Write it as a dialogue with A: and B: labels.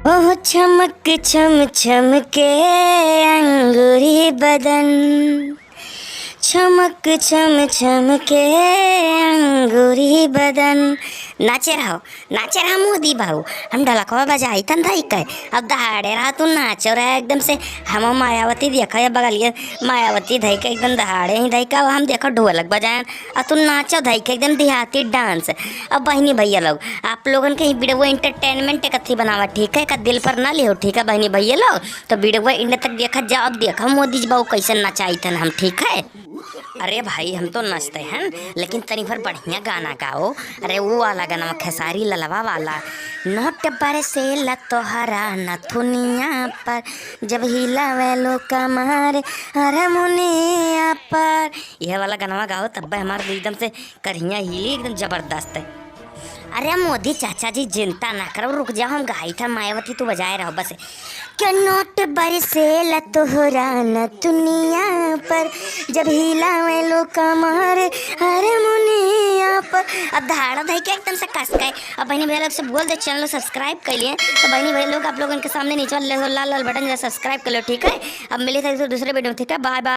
A: ओह चमक चम चमके अंगूरी बदन, चमक चम चमके अंगूरी बदन। नाचे रहा मोदी भाऊ, हम ढलकवा बजाई तन धाई कहे। अब दहाड़े रहा तू नाचो रहा एकदम से। हम मायावती देखा या बगलिए मायावती धाई के एकदम दहाड़े ही धाई का, हम देखो ढोलक बजाएं और तू नाचो धाई के एकदम देहाती डांस। अब बहनी भैया लोग, आप लोगन के वीडियो एंटरटेनमेंट कथी बनावा, ठीक है का दिल पर ना लियो, ठीक है बहनी भैया लोग। तो वीडियो इंड तक देखा जाओ, अब देखा मोदी जी बाबू कैसे नचाई थन हम, ठीक है। अरे भाई हम तो नचते हैं, लेकिन तनी भर बढ़िया गाना गाओ। अरे वो वाला गाना खेसारी ललवा वाला, नोट बरसे तोहरा नथुनिया पर, जब हिलावे लो कमर अरे मुनिया पर। यह वाला गाना गाओ तब हमारे एकदम से करिया हिली एकदम जबरदस्त है। अरे मोदी चाचा जी चिंता ना करो, रुक जाओ हम गाई था मायावती तू बजाए रहो बस। क्या नोट बरसे तोहरा नथुनिया पर, जब हिलावे लो कमर अरे मुनिया पर। अब धाड़ा धाई के एकदम से कस गए। अब बहनी भैया लोग से बोल दे चैनल सब्सक्राइब कर लिए, तो बहनी भैया लोग आप लोगों के सामने नीचे लाल लाल बटन सब्सक्राइब कर लो, ठीक है। अब मिले थे दूसरे वीडियो में, ठीक है, बाय बाय।